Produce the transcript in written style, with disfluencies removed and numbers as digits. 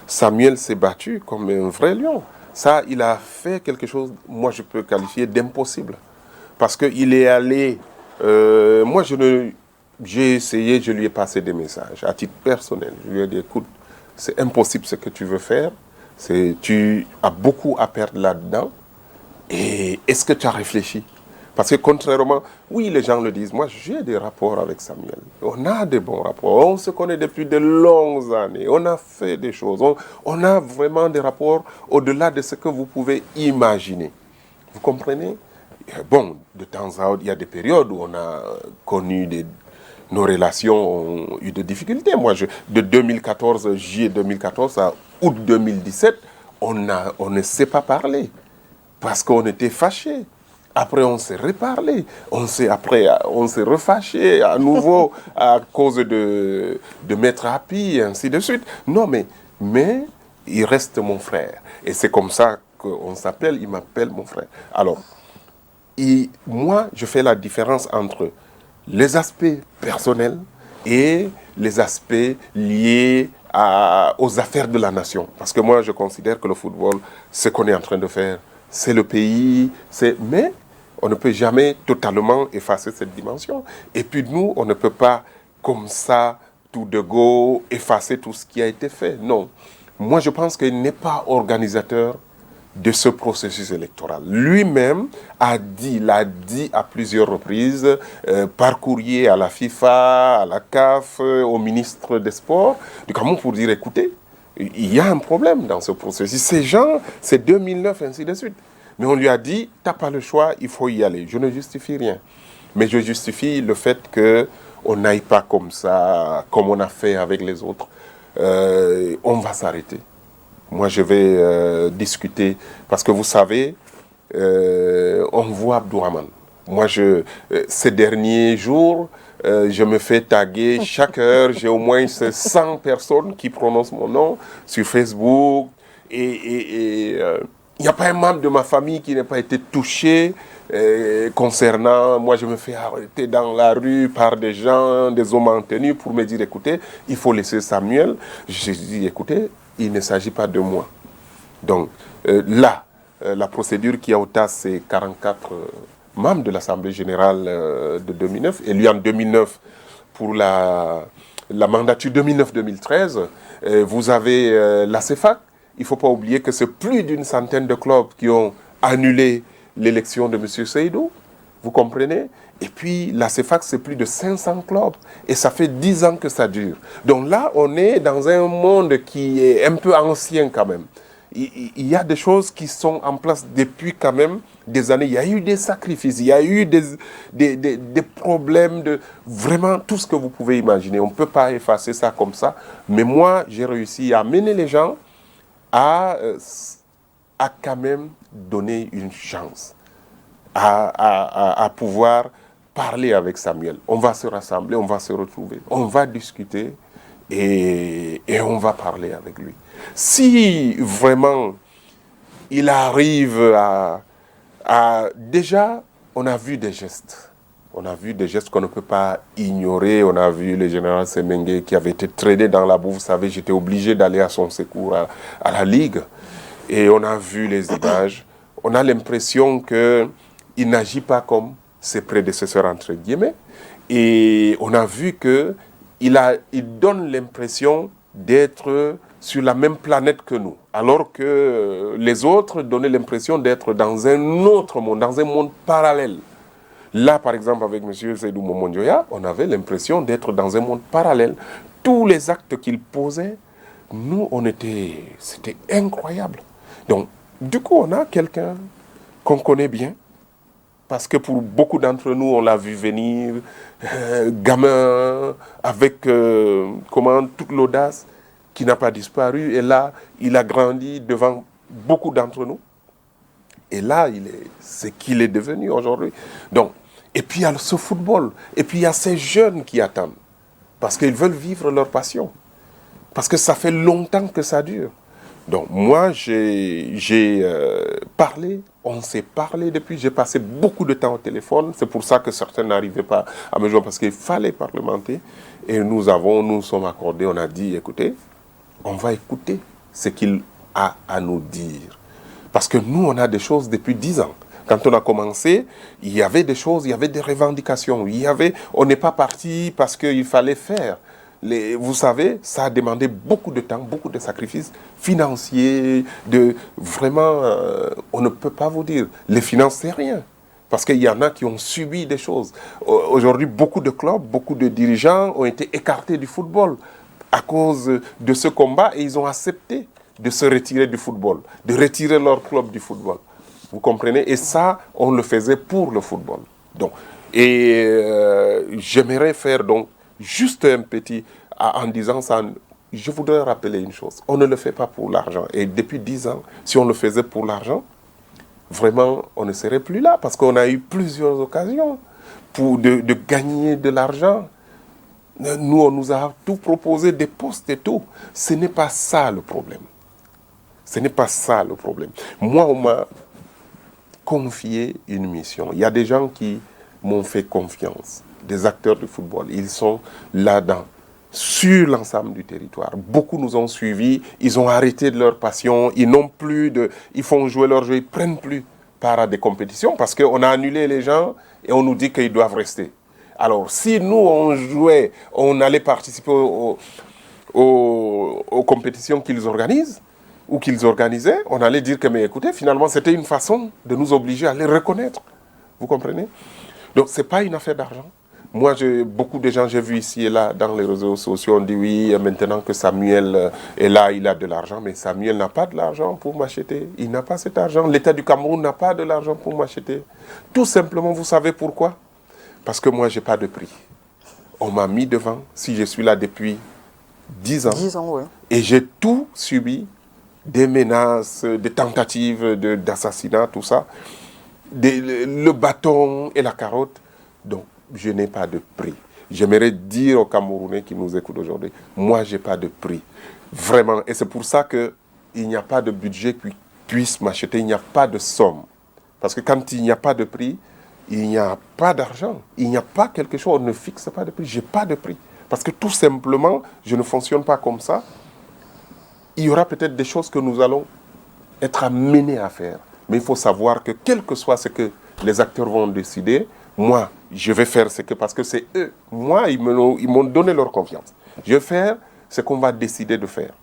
Samuel s'est battu comme un vrai lion. Ça, il a fait quelque chose, moi je peux qualifier d'impossible. Parce qu'il est allé, moi j'ai essayé, je lui ai passé des messages à titre personnel. Je lui ai dit, écoute, c'est impossible ce que tu veux faire. Tu as beaucoup à perdre là-dedans. Et est-ce que tu as réfléchi? Parce que contrairement, oui, les gens le disent, moi j'ai des rapports avec Samuel. On a des bons rapports, on se connaît depuis de longues années, on a fait des choses, on a vraiment des rapports au-delà de ce que vous pouvez imaginer. Vous comprenez? Bon, de temps à autre, il y a des périodes où on a connu nos relations ont eu des difficultés. Moi, de 2014, juillet 2014 à août 2017, on ne s'est pas parlé parce qu'on était fâchés. Après, on s'est reparlé. Après, on s'est refâché à nouveau à cause de Maître Happy, et ainsi de suite. Non, mais il reste mon frère. Et c'est comme ça qu'on s'appelle, il m'appelle mon frère. Alors, moi, je fais la différence entre les aspects personnels et les aspects liés aux affaires de la nation. Parce que moi, je considère que le football, ce qu'on est en train de faire, c'est le pays, mais on ne peut jamais totalement effacer cette dimension. Et puis nous, on ne peut pas, comme ça, tout de go, effacer tout ce qui a été fait. Non. Moi, je pense qu'il n'est pas organisateur de ce processus électoral. Lui-même l'a dit à plusieurs reprises, par courrier à la FIFA, à la CAF, au ministre des Sports, du Cameroun pour dire, écoutez, il y a un problème dans ce processus. Ces gens, c'est 2009, ainsi de suite. Mais on lui a dit, t'as pas le choix, il faut y aller. Je ne justifie rien. Mais je justifie le fait qu'on n'aille pas comme ça, comme on a fait avec les autres. On va s'arrêter. Moi, je vais discuter, parce que vous savez, on voit Abdourahmane. Moi, ces derniers jours, je me fais taguer chaque heure. J'ai au moins 100 personnes qui prononcent mon nom sur Facebook. Et il n'y a pas un membre de ma famille qui n'ait pas été touché concernant... Moi, je me fais arrêter dans la rue par des gens, des hommes en tenue pour me dire, écoutez, il faut laisser Samuel. Je dis, écoutez, il ne s'agit pas de moi. Donc là, la procédure qui a au TAS, c'est 44 membres de l'Assemblée générale de 2009. Et lui, en 2009, pour la mandature 2009-2013, vous avez la CEFAC. Il ne faut pas oublier que c'est plus d'une centaine de clubs qui ont annulé l'élection de M. Seydou. Vous comprenez? Et puis, la CEFAC, c'est plus de 500 clubs. Et ça fait 10 ans que ça dure. Donc là, on est dans un monde qui est un peu ancien quand même. Il y a des choses qui sont en place depuis quand même des années. Il y a eu des sacrifices, il y a eu des problèmes, vraiment tout ce que vous pouvez imaginer. On ne peut pas effacer ça comme ça. Mais moi, j'ai réussi à mener les gens à quand même donner une chance, à pouvoir parler avec Samuel. On va se rassembler, on va se retrouver, on va discuter et on va parler avec lui. Si vraiment il arrive déjà, on a vu des gestes. On a vu des gestes qu'on ne peut pas ignorer. On a vu le général Semengue qui avait été traîné dans la boue. Vous savez, j'étais obligé d'aller à son secours à la Ligue. Et on a vu les images. On a l'impression qu'il n'agit pas comme ses prédécesseurs, entre guillemets. Et on a vu qu'il donne l'impression d'être sur la même planète que nous, alors que les autres donnaient l'impression d'être dans un autre monde, dans un monde parallèle. Là, par exemple, avec M. Seydou Momondjoya, on avait l'impression d'être dans un monde parallèle. Tous les actes qu'il posait, nous, c'était incroyable. Donc, du coup, on a quelqu'un qu'on connaît bien, parce que pour beaucoup d'entre nous, on l'a vu venir, gamin, avec toute l'audace, qui n'a pas disparu. Et là, il a grandi devant beaucoup d'entre nous. Et là, c'est qu'il est devenu aujourd'hui. Donc, et puis il y a ce football. Et puis il y a ces jeunes qui attendent. Parce qu'ils veulent vivre leur passion. Parce que ça fait longtemps que ça dure. Donc moi, j'ai parlé, on s'est parlé depuis, j'ai passé beaucoup de temps au téléphone. C'est pour ça que certains n'arrivaient pas à me joindre, parce qu'il fallait parlementer. Et nous sommes accordés, on a dit, écoutez, on va écouter ce qu'il a à nous dire. Parce que nous, on a des choses depuis 10 ans. Quand on a commencé, il y avait des choses, il y avait des revendications. On n'est pas parti parce qu'il fallait faire. Vous savez, ça a demandé beaucoup de temps, beaucoup de sacrifices financiers, vraiment, on ne peut pas vous dire. Les finances, c'est rien. Parce qu'il y en a qui ont subi des choses. Aujourd'hui, beaucoup de clubs, beaucoup de dirigeants ont été écartés du football à cause de ce combat et ils ont accepté de se retirer du football, de retirer leur club du football. Vous comprenez? Et ça, on le faisait pour le football. Donc, j'aimerais faire donc juste un petit, en disant ça, je voudrais rappeler une chose. On ne le fait pas pour l'argent. Et depuis 10 ans, si on le faisait pour l'argent, vraiment, on ne serait plus là. Parce qu'on a eu plusieurs occasions de gagner de l'argent. Nous, on nous a tout proposé, des postes et tout. Ce n'est pas ça le problème. Ce n'est pas ça le problème. Moi, on m'a confié une mission. Il y a des gens qui m'ont fait confiance, des acteurs de football. Ils sont là-dedans, sur l'ensemble du territoire. Beaucoup nous ont suivis, ils ont arrêté de leur passion, ils font jouer leur jeu, ils ne prennent plus part à des compétitions parce qu'on a annulé les gens et on nous dit qu'ils doivent rester. Alors, si nous, on jouait, on allait participer aux compétitions qu'ils organisent, ou qu'ils organisaient, on allait dire que, mais écoutez, finalement, c'était une façon de nous obliger à les reconnaître. Vous comprenez? Donc, ce n'est pas une affaire d'argent. Moi, beaucoup de gens, j'ai vu ici et là, dans les réseaux sociaux, on dit oui, maintenant que Samuel est là, il a de l'argent, mais Samuel n'a pas de l'argent pour m'acheter. Il n'a pas cet argent. L'État du Cameroun n'a pas de l'argent pour m'acheter. Tout simplement, vous savez pourquoi? Parce que moi, je n'ai pas de prix. On m'a mis devant, si je suis là depuis 10 ans. 10 ans, oui. Et j'ai tout subi. Des menaces, des tentatives d'assassinat, tout ça, le bâton et la carotte. Donc, je n'ai pas de prix. J'aimerais dire aux Camerounais qui nous écoutent aujourd'hui, moi, je n'ai pas de prix. Vraiment. Et c'est pour ça qu'il n'y a pas de budget qui puisse m'acheter, il n'y a pas de somme. Parce que quand il n'y a pas de prix, il n'y a pas d'argent. Il n'y a pas quelque chose, on ne fixe pas de prix. Je n'ai pas de prix. Parce que tout simplement, je ne fonctionne pas comme ça. Il y aura peut-être des choses que nous allons être amenés à faire. Mais il faut savoir que quel que soit ce que les acteurs vont décider, moi, je vais faire ce que, parce que c'est eux. Moi, ils m'ont donné leur confiance. Je vais faire ce qu'on va décider de faire.